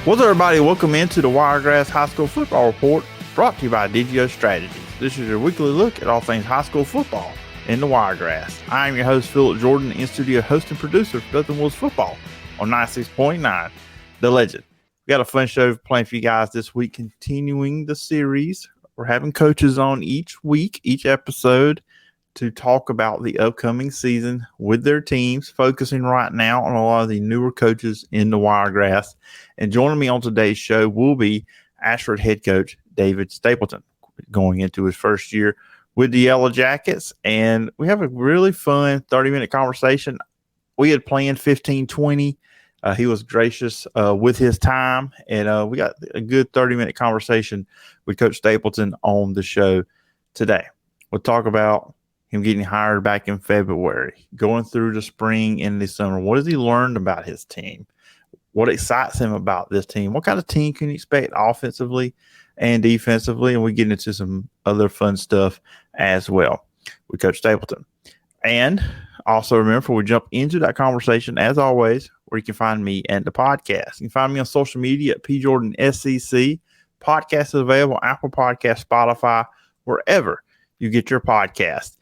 What's up, everybody? Welcome into the Wiregrass High School Football Report, brought to you by DGO Strategies. This is your weekly look at all things high school football in the Wiregrass. I am your host, Phillip Jordan, in-studio host and producer for Dothan Wolves Football on 96.9, The Legend. We got a fun show playing for you guys this week, continuing the series. We're having coaches on each week, each episode, to talk about the upcoming season with their teams, focusing right now on a lot of the newer coaches in the Wiregrass. And joining me on today's show will be Ashford head coach David Stapleton, going into his first year with the Yellow Jackets. And we have a really fun 30-minute conversation. We had planned 15-20. He was gracious with his time, and we got a good 30-minute conversation with Coach Stapleton on the show today. We'll talk about him getting hired back in February, going through the spring and the summer. What has he learned about his team? What excites him about this team? What kind of team can you expect offensively and defensively? And we get into some other fun stuff as well with Coach Stapleton. And also remember, before we jump into that conversation, as always, where you can find me and the podcast. You can find me on social media at PJordanSEC. Podcast is available on Apple Podcasts, Spotify, wherever you get your podcast.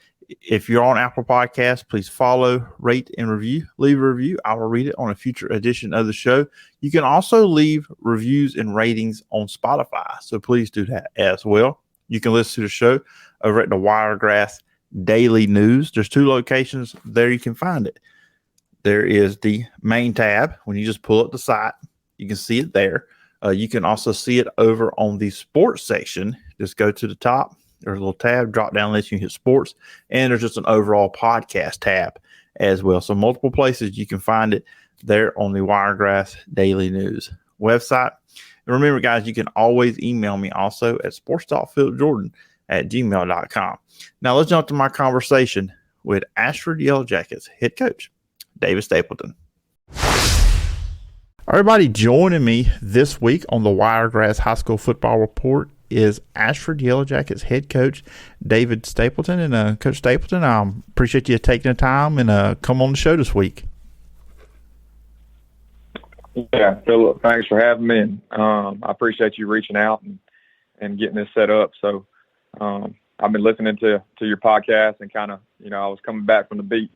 If you're on Apple Podcasts, please follow, rate, and review. Leave a review. I will read it on a future edition of the show. You can also leave reviews and ratings on Spotify, so please do that as well. You can listen to the show over at the Wiregrass Daily News. There's two locations there you can find it. There is the main tab. When you just pull up the site, you can see it there. You can also see it over on the sports section. Just go to the top. There's a little tab, drop down list, you can hit sports, and there's just an overall podcast tab as well. So multiple places you can find it there on the Wiregrass Daily News website. And remember, guys, you can always email me also at sportstalkphilipjordan@gmail.com. Now let's jump to my conversation with Ashford Yellow Jackets head coach, David Stapleton. Everybody joining me this week on the Wiregrass High School Football Report is Ashford Yellow Jackets head coach David Stapleton. And Coach Stapleton, I appreciate you taking the time and come on the show this week. Yeah, Phillip, thanks for having me. And I appreciate you reaching out and getting this set up. So I've been listening to your podcast and kind of, I was coming back from the beach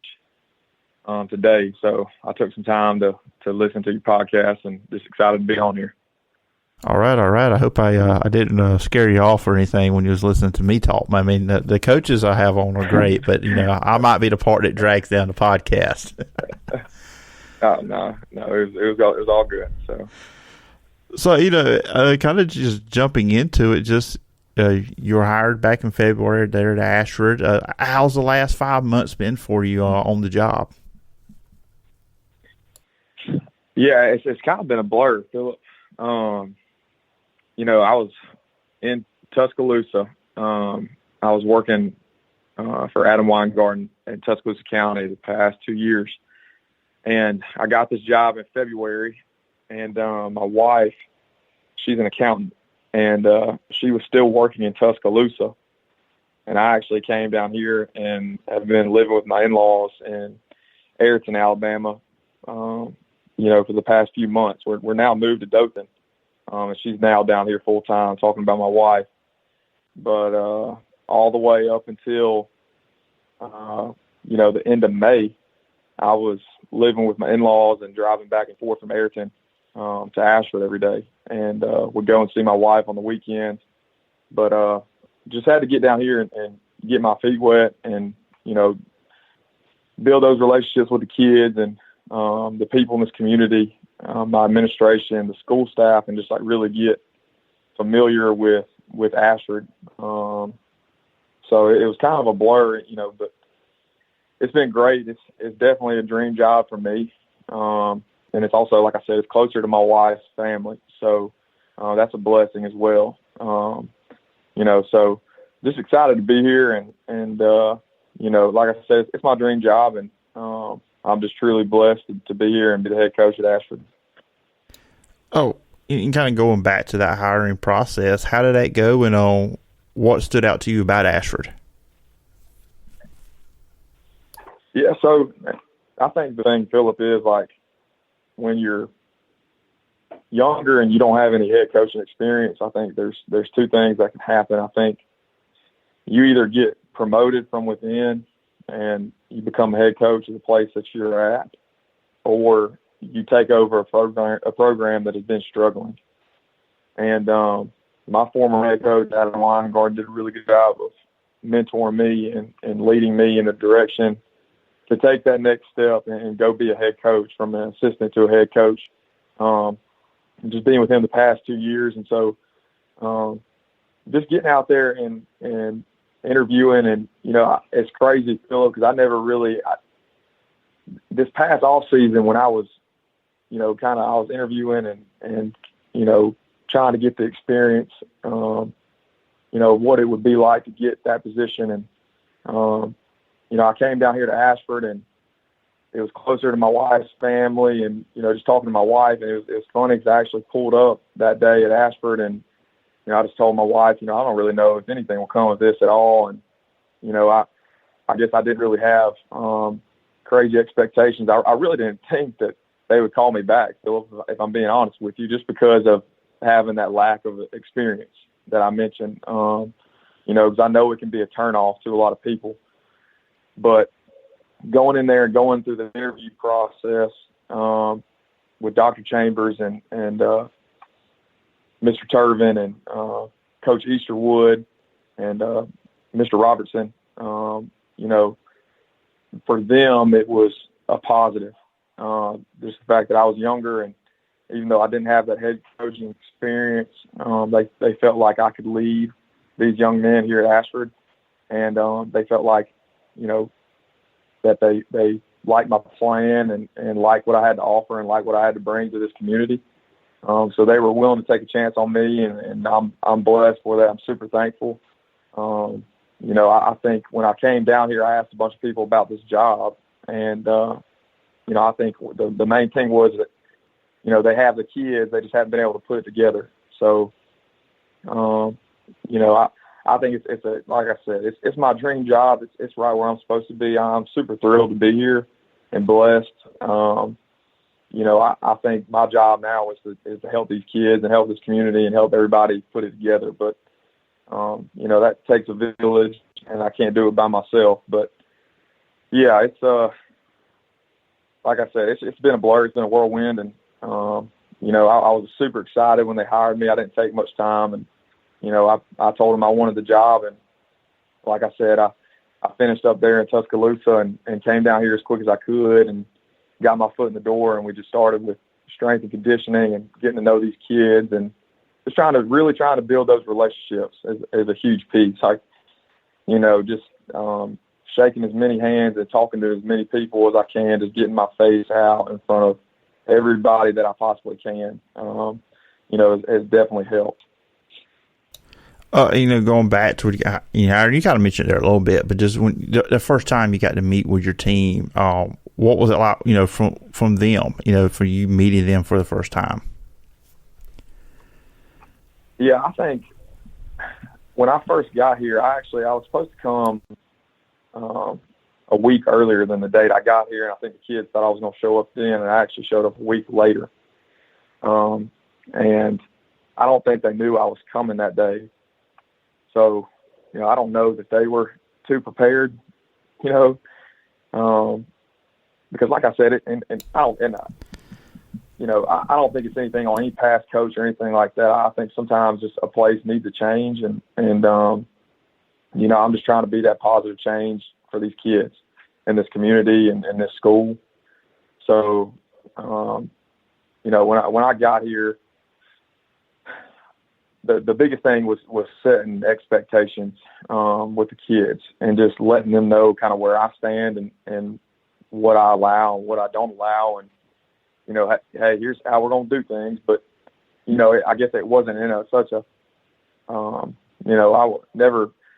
today. So I took some time to listen to your podcast and just excited to be on here. All right. I hope I didn't scare you off or anything when you was listening to me talk. I mean, the coaches I have on are great, but I might be the part that drags down the podcast. No, it was all good. So kind of just jumping into it. Just you were hired back in February there at Ashford. How's the last 5 months been for you on the job? Yeah, it's kind of been a blur, Phillip. I was in Tuscaloosa. I was working for Adam Weingarten in Tuscaloosa County the past 2 years. And I got this job in February. And my wife, she's an accountant. And she was still working in Tuscaloosa. And I actually came down here and have been living with my in-laws in Ayrton, Alabama, for the past few months. We're now moved to Dothan. And she's now down here full time, talking about my wife. But all the way up until, the end of May, I was living with my in-laws and driving back and forth from Ayrton to Ashford every day. And would go and see my wife on the weekends. But just had to get down here and get my feet wet and, build those relationships with the kids and the people in this community. My administration, the school staff, and just really get familiar with Ashford. So it was kind of a blur, but it's been great. It's definitely a dream job for me. And it's also, like I said, it's closer to my wife's family. So that's a blessing as well. So just excited to be here and like I said, it's my dream job, and I'm just truly blessed to be here and be the head coach at Ashford. Oh, and kind of going back to that hiring process, how did that go, and what stood out to you about Ashford? Yeah, so I think the thing, Phillip, is when you're younger and you don't have any head coaching experience, I think there's two things that can happen. I think you either get promoted from within and you become a head coach of the place that you're at, or you take over a program that has been struggling. And my former head coach, Adam Weingard, did a really good job of mentoring me and leading me in a direction to take that next step and go be a head coach, from an assistant to a head coach. Just being with him the past 2 years. And so just getting out there and interviewing, and, it's crazy, Phillip, because I never really this past off season when I was, I was interviewing and trying to get the experience, what it would be like to get that position. And, I came down here to Ashford, and it was closer to my wife's family, and, just talking to my wife, and it was funny because I actually pulled up that day at Ashford, and, I just told my wife, I don't really know if anything will come of this at all. And, I guess I didn't really have crazy expectations. I really didn't think that they would call me back, Phillip, if I'm being honest with you, just because of having that lack of experience that I mentioned, because I know it can be a turnoff to a lot of people. But going in there and going through the interview process with Dr. Chambers and Mr. Turvin and Coach Easterwood and Mr. Robertson, for them it was a positive. Just the fact that I was younger, and even though I didn't have that head coaching experience, they felt like I could lead these young men here at Ashford, and they felt like, that they liked my plan and liked what I had to offer and liked what I had to bring to this community. So they were willing to take a chance on me, and I'm blessed for that. I'm super thankful. I think when I came down here, I asked a bunch of people about this job, and I think the main thing was that they have the kids, they just haven't been able to put it together. So I think it's like I said, it's my dream job. It's right where I'm supposed to be. I'm super thrilled to be here and blessed. I think my job now is to help these kids and help this community and help everybody put it together. But, that takes a village, and I can't do it by myself. But, yeah, it's like I said, it's been a blur. It's been a whirlwind. And, I was super excited when they hired me. I didn't take much time. And, I told them I wanted the job. And like I said, I finished up there in Tuscaloosa and came down here as quick as I could and got my foot in the door. And we just started with strength and conditioning and getting to know these kids, and just trying to build those relationships is a huge piece. Just shaking as many hands and talking to as many people as I can, just getting my face out in front of everybody that I possibly can, has definitely helped. Going back to what you kind of mentioned there a little bit, but just when the first time you got to meet with your team, what was it like, from them, for you meeting them for the first time? Yeah, I think when I first got here, I was supposed to come a week earlier than the date I got here, and I think the kids thought I was going to show up then, and I actually showed up a week later. And I don't think they knew I was coming that day. So, I don't know that they were too prepared, because like I said, I don't think it's anything on any past coach or anything like that. I think sometimes just a place needs a change, and I'm just trying to be that positive change for these kids in this community and in this school. So, when I got here, the biggest thing was setting expectations with the kids and just letting them know kind of where I stand and what I allow and what I don't allow. And, hey, here's how we're going to do things. But, I guess it wasn't in such a, I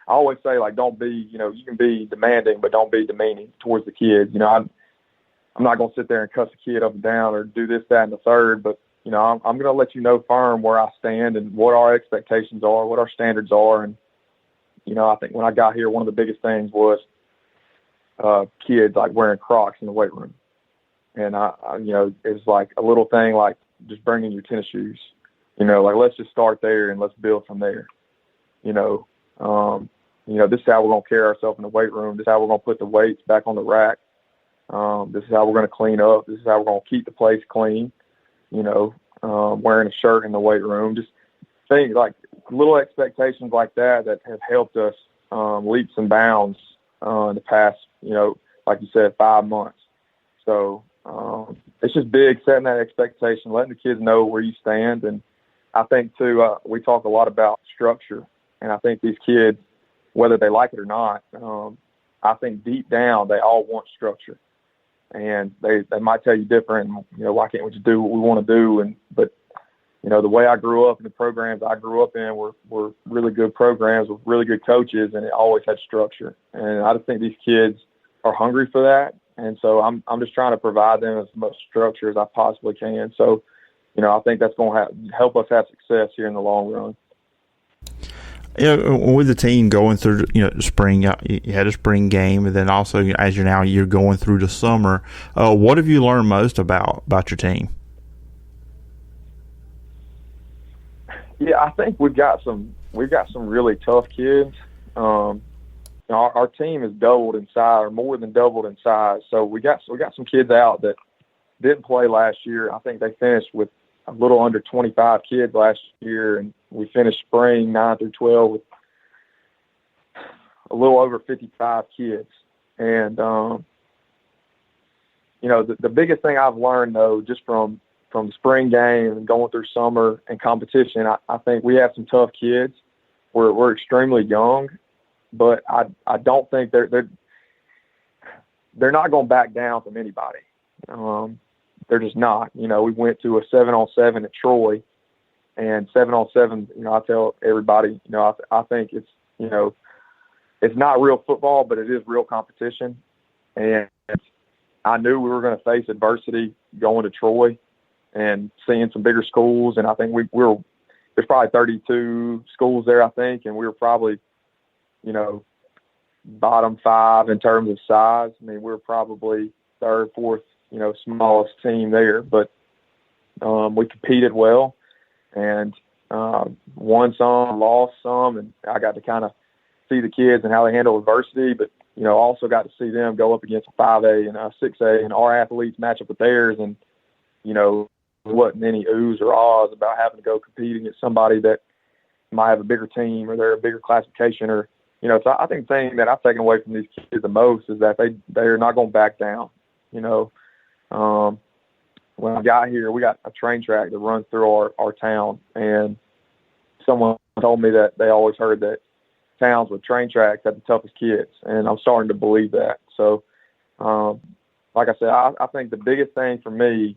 always say, like, don't be, you can be demanding, but don't be demeaning towards the kids. I'm not going to sit there and cuss a kid up and down or do this, that, and the third, but, I'm going to let you know firm where I stand and what our expectations are, what our standards are. And, I think when I got here, one of the biggest things was kids like wearing Crocs in the weight room. And it was like a little thing like just bringing your tennis shoes. Like let's just start there and let's build from there. This is how we're going to carry ourselves in the weight room. This is how we're going to put the weights back on the rack. This is how we're going to clean up. This is how we're going to keep the place clean. Wearing a shirt in the weight room. Just things like little expectations like that have helped us leaps and bounds in the past, like you said, 5 months. So it's just big, setting that expectation, letting the kids know where you stand. And I think, too, we talk a lot about structure. And I think these kids, whether they like it or not, I think deep down they all want structure. And they might tell you different, why can't we just do what we want to do? But the way I grew up and the programs I grew up in were really good programs with really good coaches, and it always had structure. And I just think these kids are hungry for that. And so I'm just trying to provide them as much structure as I possibly can. So, I think that's going to help us have success here in the long run. With the team going through, spring, you had a spring game, and then also as you're going through the summer. What have you learned most about your team? Yeah, I think we've got some really tough kids. Our team has doubled in size, or more than doubled in size. So we got some kids out that didn't play last year. I think they finished with a little under 25 kids last year, and we finished spring 9 through 12 with a little over 55 kids. And the biggest thing I've learned, though, just from the spring game and going through summer and competition, I think we have some tough kids. We're extremely young, but I don't think they're not going to back down from anybody. They're just not. We went to a 7-on-7 at Troy, and 7-on-7. I tell everybody, I think it's it's not real football, but it is real competition. And I knew we were going to face adversity going to Troy and seeing some bigger schools. And I think there's probably 32 schools there, I think, and we were probably, bottom 5 in terms of size. I mean, we're probably third, fourth, smallest team there, but we competed well and won some, lost some, and I got to kind of see the kids and how they handle adversity, but also got to see them go up against a 5A and a 6A, and our athletes match up with theirs, and there wasn't any oohs or ahs about having to go compete against somebody that might have a bigger team or they're a bigger classification, or so I think the thing that I've taken away from these kids the most is that they're not going to back down. When I got here, we got a train track that runs through our town, and someone told me that they always heard that towns with train tracks had the toughest kids, and I'm starting to believe that. So, like I said, I think the biggest thing for me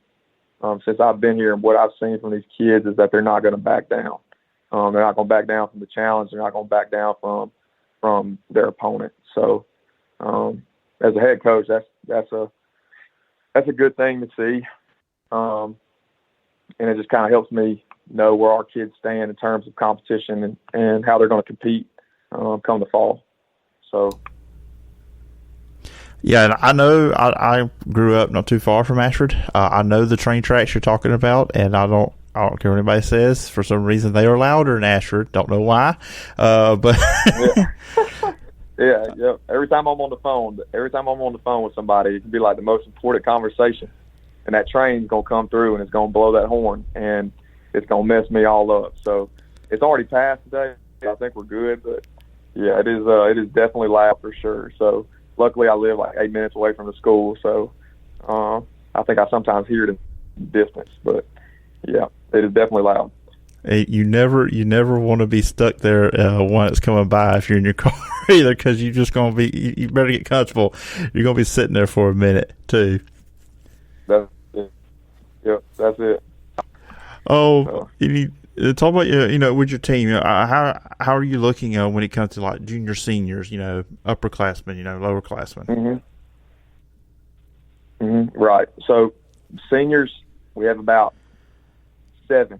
since I've been here and what I've seen from these kids is that they're not going to back down. They're not going to back down from the challenge. They're not going to back down from their opponent. So, as a head coach, that's a good thing to see. And it just kind of helps me know where our kids stand in terms of competition and how they're going to compete come the fall. So. Yeah, and I know I grew up not too far from Ashford. I know the train tracks you're talking about, and I don't care what anybody says. For some reason, they are louder in Ashford. Don't know why, but yeah. Every time I'm on the phone with somebody, it can be like the most important conversation, and that train's gonna come through and it's gonna blow that horn and it's gonna mess me all up. So it's already passed today. I think we're good, but yeah, it is definitely loud for sure. So. Luckily, I live like 8 minutes away from the school, so I think I sometimes hear it in distance. But yeah, it is definitely loud. You never want to be stuck there when it's coming by if you're in your car either, because you're just going to be. You better get comfortable. You're going to be sitting there for a minute too. That's it. Yep, that's it. Oh, talk about with your team. How are you looking when it comes to like junior, seniors? Upperclassmen, lowerclassmen. Right. So seniors, we have about 7,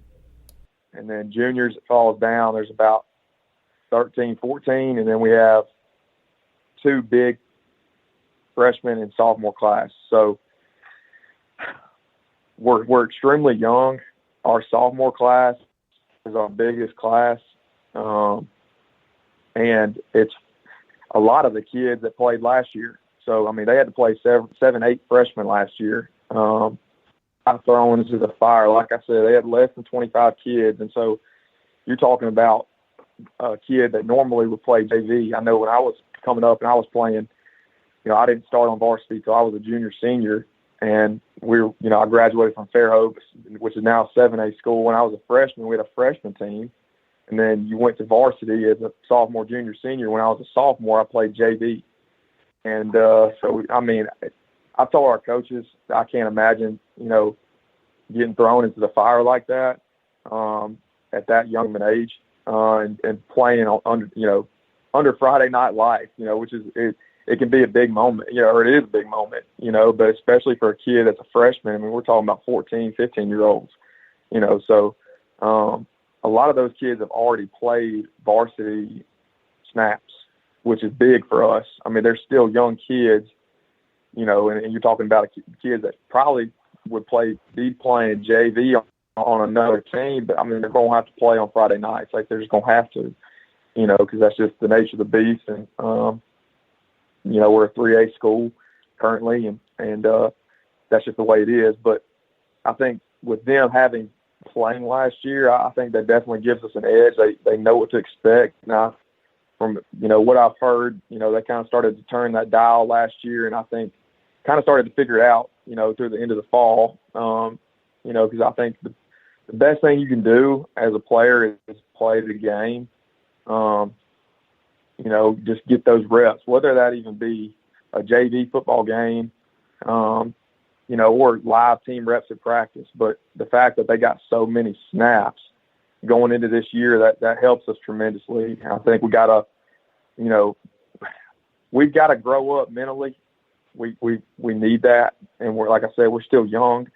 and then juniors, it falls down. There's about 13, 14, and then we have 2 big freshman and sophomore class. So we're extremely young. our sophomore class is our biggest class, and it's a lot of the kids that played last year. So, I mean, they had to play seven, 8 freshmen last year. I thrown into the fire. Like I said, they had less than 25 kids. And so you're talking about a kid that normally would play JV. I know when I was coming up and I was playing, I didn't start on varsity until I was a junior, senior. And I graduated from Fairhope, which is now a 7A school. When I was a freshman, we had a freshman team. And then you went to varsity as a sophomore, junior, senior. When I was a sophomore, I played JV. And so, I mean, I told our coaches, I can't imagine, getting thrown into the fire like that at that young of an age and playing under Friday Night Lights, which is it can be a big moment, or it is a big moment, but especially for a kid that's a freshman. I mean, we're talking about 14, 15-year-olds, so a lot of those kids have already played varsity snaps, which is big for us. I mean, they're still young kids, and you're talking about kids that probably would be playing JV on another team, but I mean, they're going to have to play on Friday nights. Like, they're just going to have to, because that's just the nature of the beast. And, we're a 3A school currently, and that's just the way it is. But I think with them playing last year, I think that definitely gives us an edge. They know what to expect. Now, from, what I've heard, they kind of started to turn that dial last year, and I think kind of started to figure it out, through the end of the fall, because I think the best thing you can do as a player is play the game, just get those reps, whether that even be a JV football game, or live team reps at practice. But the fact that they got so many snaps going into this year, that helps us tremendously. I think we've got to grow up mentally. We need that. And like I said, we're still young.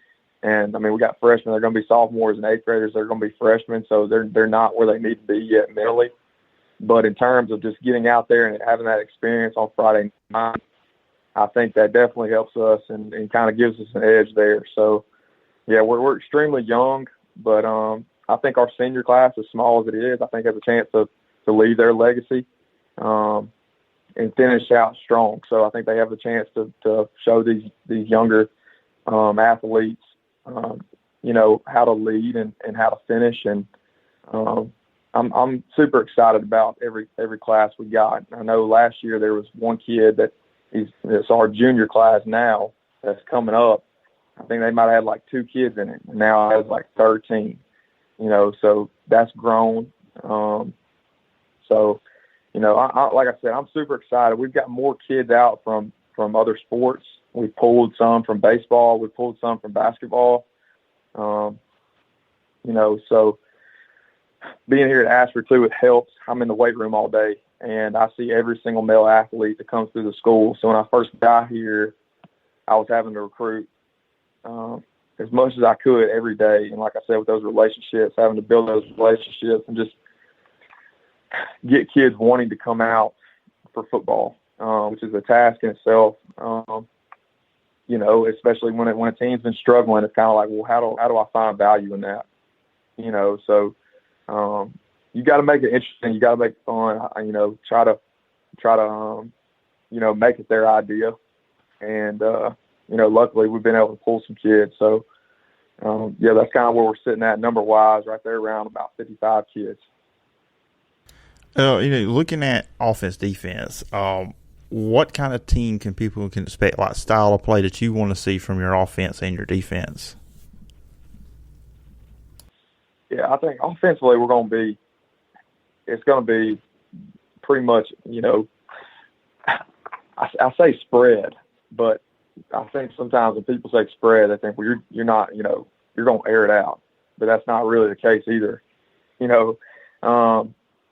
And I mean, we got freshmen. They're going to be sophomores and 8th graders. They're going to be freshmen. So they're not where they need to be yet mentally. But in terms of just getting out there and having that experience on Friday night, I think that definitely helps us and kind of gives us an edge there. So yeah, we're extremely young, but I think our senior class, as small as it is, I think has a chance to leave their legacy. And finish out strong. So I think they have a chance to show these younger athletes, how to lead and how to finish. And I'm super excited about every class we got. I know last year there was one kid it's our junior class now that's coming up. I think they might have had like 2 kids in it. Now it has like 13. So that's grown. Like I said, I'm super excited. We've got more kids out from other sports. We pulled some from baseball. We pulled some from basketball. So being here at Ashford too, it helps. I'm in the weight room all day, and I see every single male athlete that comes through the school. So when I first got here, I was having to recruit as much as I could every day. And like I said, with those relationships, having to build those relationships and just get kids wanting to come out for football, which is a task in itself. Especially when a team's been struggling, it's kind of like, well, how do I find value in that? So you got to make it interesting. You got to make it fun. Try to make it their idea. And luckily we've been able to pull some kids. So that's kind of where we're sitting at number wise, right there around about 55 kids. Looking at offense, defense, what kind of team can people expect, like style of play that you want to see from your offense and your defense? Yeah, I think offensively it's going to be pretty much, I say spread, but I think sometimes when people say spread, they think, well, you're not, you're going to air it out, but that's not really the case either.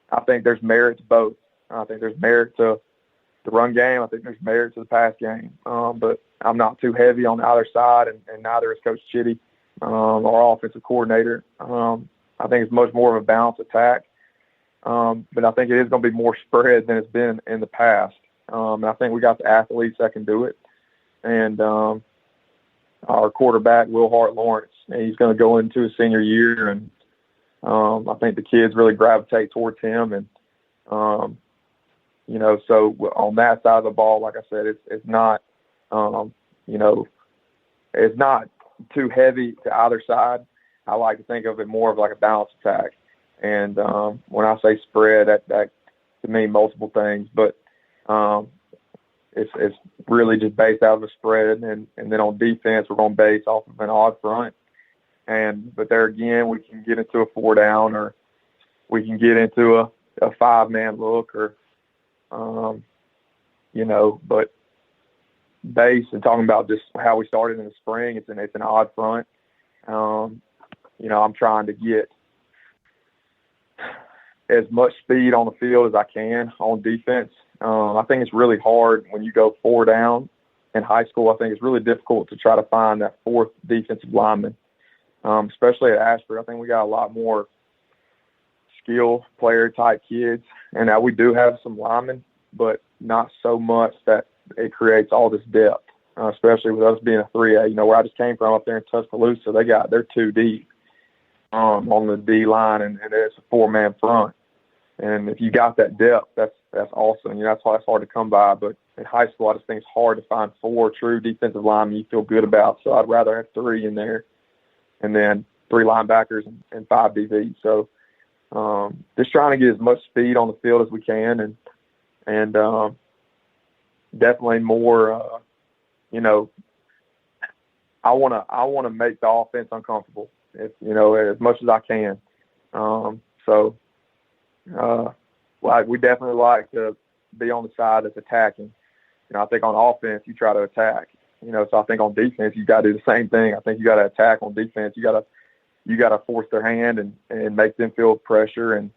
I think there's merit to both. I think there's merit to the run game. I think there's merit to the pass game. But I'm not too heavy on either side, and neither is Coach Chitty, our offensive coordinator. I think it's much more of a balanced attack. But I think it is going to be more spread than it's been in the past. And I think we got the athletes that can do it. And, our quarterback, Will Hart Lawrence, and he's going to go into his senior year, and I think the kids really gravitate towards him. And, so on that side of the ball, like I said, it's not, it's not too heavy to either side. I like to think of it more of like a balanced attack. And when I say spread, that to me multiple things, but it's really just based out of a spread. And then on defense, we're going to base off of an odd front. But there again, we can get into a 4 down, or we can get into a 5-man look, or, but base, and talking about just how we started in the spring, it's an odd front. I'm trying to get as much speed on the field as I can on defense. I think it's really hard when you go 4 down in high school. I think it's really difficult to try to find that 4th defensive lineman, especially at Ashford. I think we got a lot more skill player type kids, and now we do have some linemen, but not so much that it creates all this depth, especially with us being a 3A. Where I just came from up there in Tuscaloosa, they're 2 deep on the D line, and it's a 4-man front. And if you got that depth, that's awesome. That's why it's hard to come by. But in high school, I just think it's hard to find 4 true defensive linemen you feel good about. So I'd rather have 3 in there, and then 3 linebackers and 5 DBs. So just trying to get as much speed on the field as we can, and definitely more. I want to make the offense uncomfortable, as much as I can. We definitely like to be on the side that's attacking. I think on offense you try to attack. So I think on defense you got to do the same thing. I think you got to attack on defense. You got to force their hand and make them feel pressure, and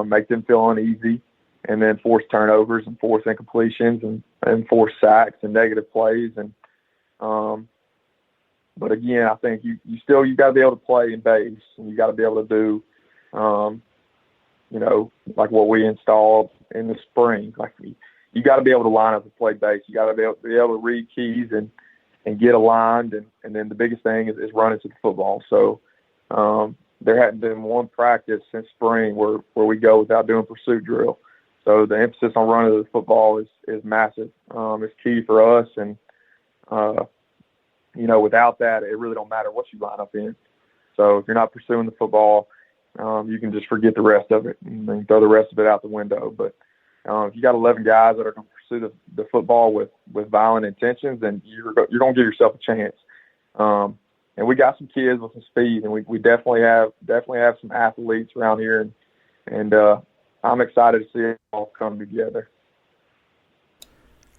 make them feel uneasy, and then force turnovers and force incompletions and force sacks and negative plays. And but again, I think you got to be able to play in base, and you got to be able to do like what we installed in the spring. Like you got to be able to line up and play base. You got to be able to read keys and get aligned, and then the biggest thing is running to the football. So there hadn't been one practice since spring where we go without doing pursuit drill. So the emphasis on running to the football is massive. It's key for us, and without that, it really don't matter what you line up in. So if you're not pursuing the football, you can just forget the rest of it and then throw the rest of it out the window. But if you got 11 guys that are going to pursue the football with violent intentions, then you're going to give yourself a chance. And we got some kids with some speed, and we definitely have some athletes around here, and I'm excited to see it all come together.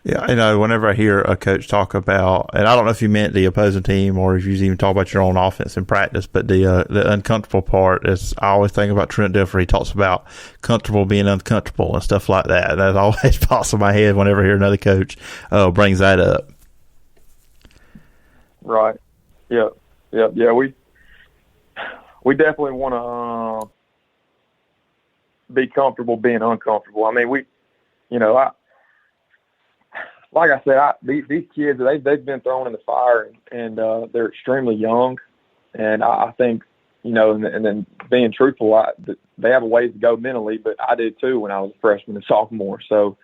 Yeah, whenever I hear a coach talk about, and I don't know if you meant the opposing team or if you even talk about your own offense in practice, but the uncomfortable part is, I always think about Trent Dilfer. He talks about comfortable being uncomfortable and stuff like that. That always pops in my head whenever I hear another coach brings that up. Right. Yeah. We definitely want to be comfortable being uncomfortable. I mean, like I said, these kids, they've been thrown in the fire, and they're extremely young. And I think, and then being truthful, they have a ways to go mentally, but I did too when I was a freshman and sophomore. So,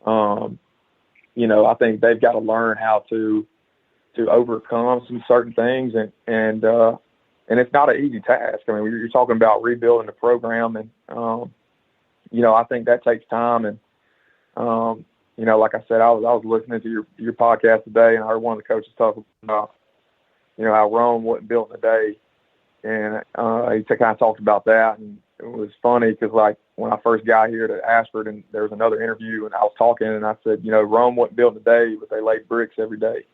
I think they've got to learn how to overcome some certain things, and it's not an easy task. I mean, you're talking about rebuilding the program, and I think that takes time. And like I said, I was listening to your podcast today, and I heard one of the coaches talk about how Rome wasn't built in a day, and he kind of talked about that. And it was funny because, like, when I first got here to Ashford, and there was another interview, and I was talking, and I said, Rome wasn't built in a day, but they laid bricks every day.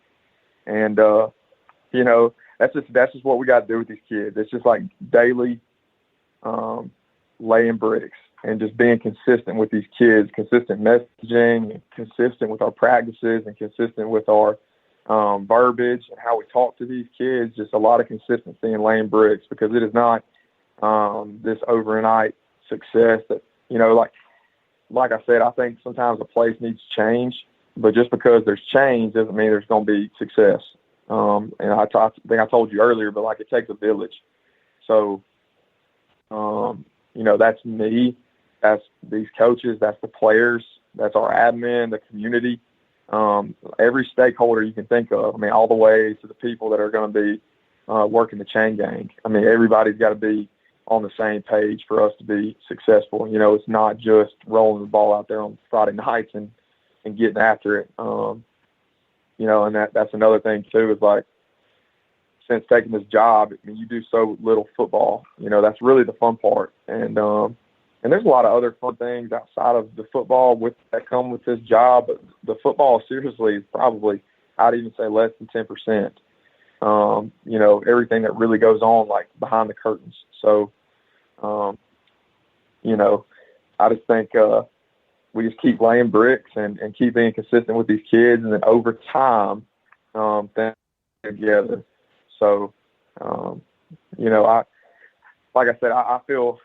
And that's just what we got to do with these kids. It's just like daily laying bricks and just being consistent with these kids, consistent messaging, and consistent with our practices, and consistent with our verbiage and how we talk to these kids. Just a lot of consistency in laying bricks, because it is not this overnight success that, like I said, I think sometimes a place needs change, but just because there's change doesn't mean there's going to be success. And I think I told you earlier, but like it takes a village. So, that's me, that's these coaches, that's the players, that's our admin, the community, every stakeholder you can think of. I mean, all the way to the people that are going to be working the chain gang. I mean, everybody's got to be on the same page for us to be successful. It's not just rolling the ball out there on Friday nights and getting after it. And that's another thing too, is like, since taking this job, I mean, you do so little football. That's really the fun part. And there's a lot of other fun things outside of the football that come with this job. But the football, seriously, is probably, I'd even say, less than 10%. Everything that really goes on, like, behind the curtains. So, I just think we just keep laying bricks and keep being consistent with these kids. And then over time, things together. So, like I said, I feel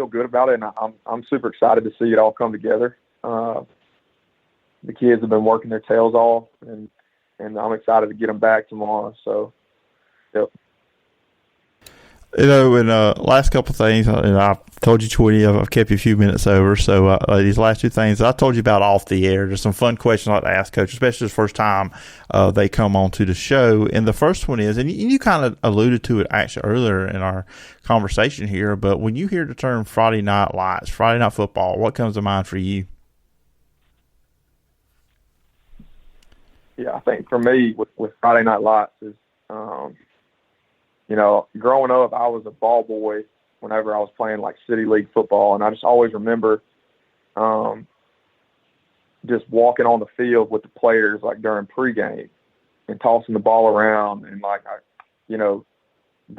good about it, and I'm super excited to see it all come together. The kids have been working their tails off, and I'm excited to get them back tomorrow. So, yep. In last couple of things, and I told you 20, I've kept you a few minutes over. So these last two things I told you about off the air, there's some fun questions I like to ask Coach, especially the first time they come on to the show. And the first one is, and you kind of alluded to it actually earlier in our conversation here, but when you hear the term Friday Night Lights, Friday Night Football, what comes to mind for you? Yeah, I think for me with Friday Night Lights is, growing up, I was a ball boy whenever I was playing like city league football. And I just always remember just walking on the field with the players, like during pregame, and tossing the ball around. And the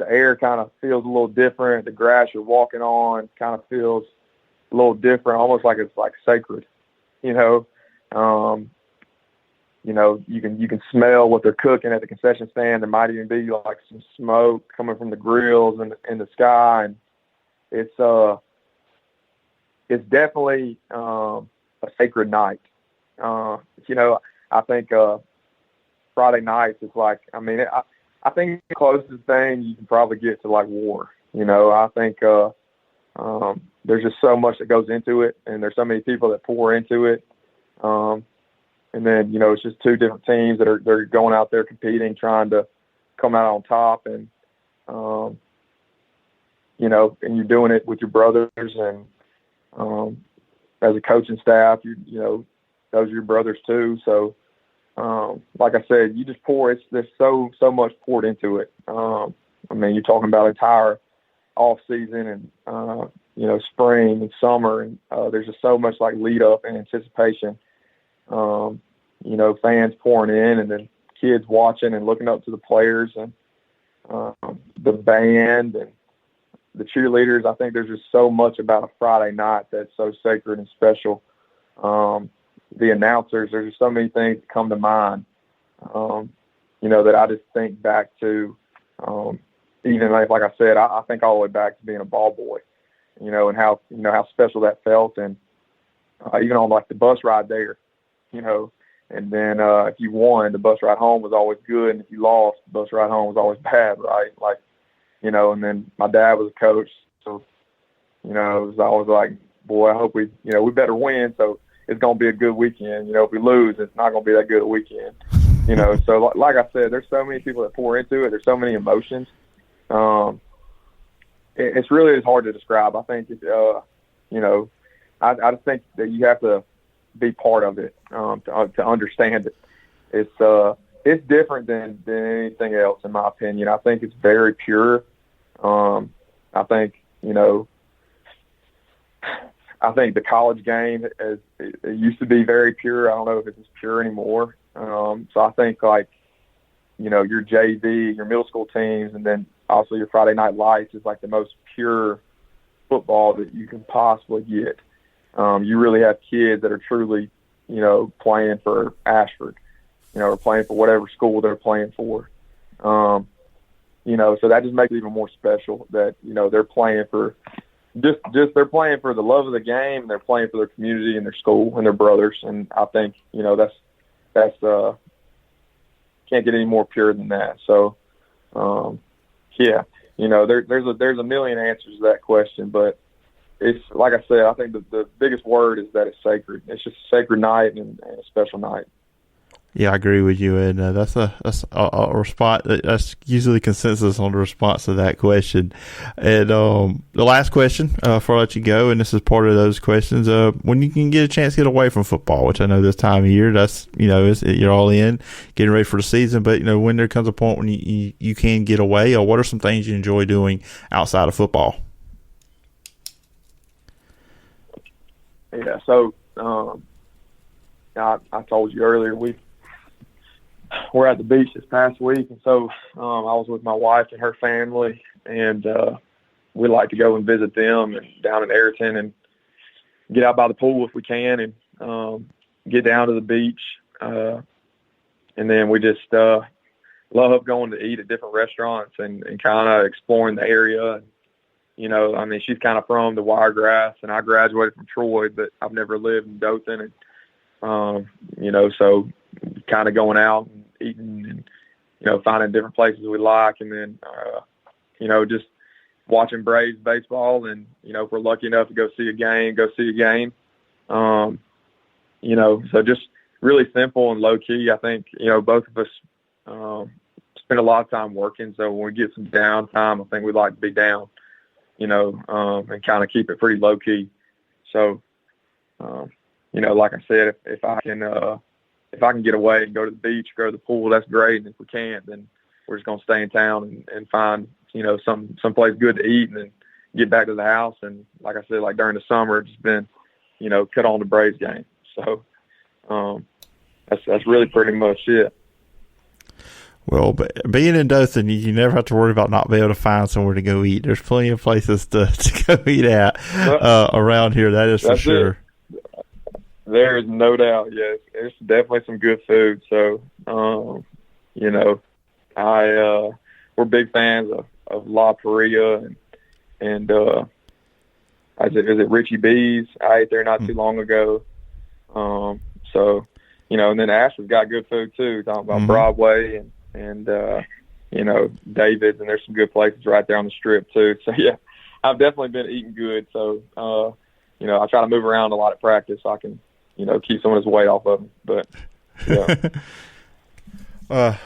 air kind of feels a little different. The grass you're walking on kind of feels a little different, almost like it's like sacred, you can smell what they're cooking at the concession stand. There might even be like some smoke coming from the grills in the sky, and it's definitely a sacred night. I think Friday nights is like, I think it's the closest thing you can probably get to like war. I think there's just so much that goes into it, and there's so many people that pour into it. And then, it's just two different teams that they're going out there competing, trying to come out on top. And, and you're doing it with your brothers. And as a coaching staff, those are your brothers too. So, like I said, you just there's so much poured into it. You're talking about entire off season and, spring and summer. And there's just so much like lead up and anticipation. Fans pouring in, and then kids watching and looking up to the players and the band and the cheerleaders. I think there's just so much about a Friday night that's so sacred and special. The announcers, there's just so many things that come to mind, that I just think back to, even like I said, I think all the way back to being a ball boy, and how special that felt. And even on like the bus ride there, and then if you won, the bus ride home was always good. And if you lost, the bus ride home was always bad, right? Like, and then my dad was a coach. So, it was always like, boy, I hope we better win. So it's going to be a good weekend. If we lose, it's not going to be that good a weekend. So like I said, there's so many people that pour into it. There's so many emotions. It's really is hard to describe. I think, I just think that you have to be part of it to understand it. It's different than anything else, in my opinion. I think it's very pure. I think the college game it used to be very pure. I don't know if it's as pure anymore. So I think like your JV, your middle school teams, and then also your Friday Night Lights is like the most pure football that you can possibly get. You really have kids that are truly, playing for Ashford, or playing for whatever school they're playing for. So that just makes it even more special that, they're playing for they're playing for the love of the game, and they're playing for their community and their school and their brothers. And I think, that's can't get any more pure than that. So, yeah, there's a million answers to that question, but it's like I said, I think the biggest word is that it's sacred. It's just a sacred night and a special night. Yeah, I agree with you, and that's a response. That's usually consensus on the response to that question. And the last question before I let you go, and this is part of those questions. When you can get a chance to get away from football, which I know this time of year, that's you're all in, getting ready for the season. But when there comes a point when you can get away, what are some things you enjoy doing outside of football? Yeah, so I told you earlier we're at the beach this past week, and so I was with my wife and her family, and we like to go and visit them and down in Ayrton and get out by the pool if we can, and get down to the beach, and then we just love going to eat at different restaurants and kind of exploring the area. She's kind of from the Wiregrass, and I graduated from Troy, but I've never lived in Dothan, and so kind of going out and eating and finding different places we like, and then just watching Braves baseball, and if we're lucky enough to go see a game. So just really simple and low key. I think both of us spend a lot of time working, so when we get some downtime, I think we like to be down, and kind of keep it pretty low key. So like I said, if I can get away and go to the beach, go to the pool, that's great. And if we can't, then we're just going to stay in town and find, some place good to eat, and then get back to the house. And like I said, like during the summer, it's been, cut on the Braves game. So that's really pretty much it. Well, being in Dothan, you never have to worry about not being able to find somewhere to go eat. There's plenty of places to go eat at around here. That is for sure. There is no doubt. Yes, there's definitely some good food. So, we're big fans of La Paria and is it Richie B's? I ate there not too long ago. So, and then Ashford's got good food too. Talking about Broadway and David's, and there's some good places right there on the strip too. So yeah, I've definitely been eating good. So, I try to move around a lot at practice so I can, keep some of this weight off of them. But yeah.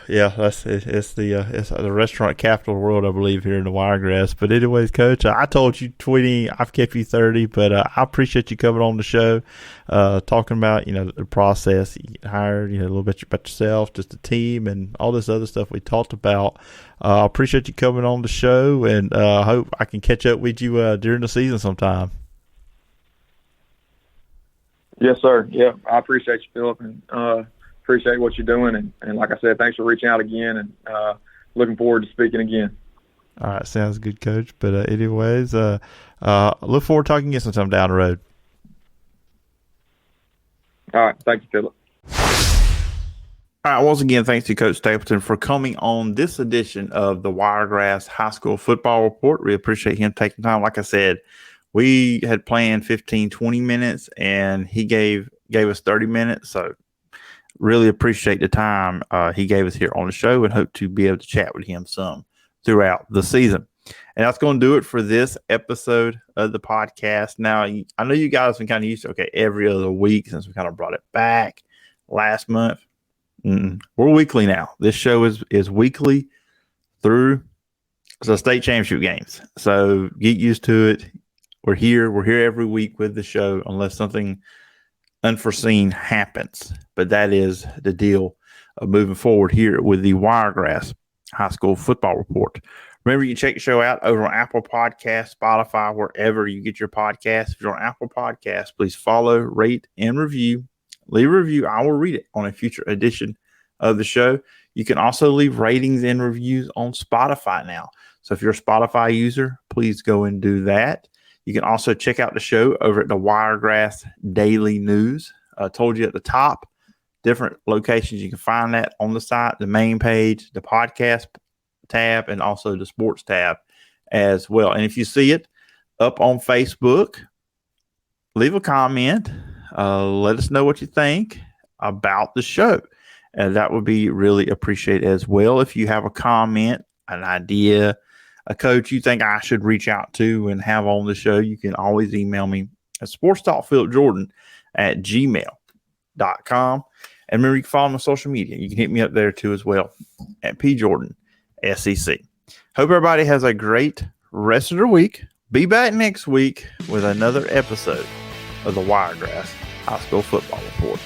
It's the restaurant capital of the world, I believe, here in the Wiregrass. But anyways, Coach, I told you 20, I've kept you 30, but I appreciate you coming on the show, talking about the process, you get hired, a little bit about yourself, just the team, and all this other stuff we talked about. I appreciate you coming on the show, and I hope I can catch up with you during the season sometime. Yes, sir. Yeah, I appreciate you, Phillip, and appreciate what you're doing. And like I said, thanks for reaching out again, and looking forward to speaking again. All right, sounds good, Coach. But anyways, look forward to talking again sometime down the road. All right, thank you, Phillip. All right, once again, thanks to Coach Stapleton for coming on this edition of the Wiregrass High School Football Report. We appreciate him taking time. Like I said, we had planned 15, 20 minutes, and he gave us 30 minutes. So really appreciate the time he gave us here on the show, and hope to be able to chat with him some throughout the season. And that's going to do it for this episode of the podcast. Now, I know you guys have been kind of used to, every other week since we kind of brought it back last month. We're weekly now. This show is weekly through the state championship games. So get used to it. We're here every week with the show unless something unforeseen happens. But that is the deal of moving forward here with the Wiregrass High School Football Report. Remember, you can check the show out over on Apple Podcasts, Spotify, wherever you get your podcasts. If you're on Apple Podcasts, please follow, rate, and review. Leave a review. I will read it on a future edition of the show. You can also leave ratings and reviews on Spotify now. So if you're a Spotify user, please go and do that. You can also check out the show over at the Wiregrass Daily News. I told you at the top, different locations you can find that on the site, the main page, the podcast tab, and also the sports tab as well. And if you see it up on Facebook, leave a comment. Let us know what you think about the show. that would be really appreciated as well. If you have a comment, an idea, a coach you think I should reach out to and have on the show, you can always email me at sportstalkphilipjordan@gmail.com. And remember, you can follow me on social media. You can hit me up there too as well at PJordanSEC. Hope everybody has a great rest of their week. Be back next week with another episode of the Wiregrass High School Football Report.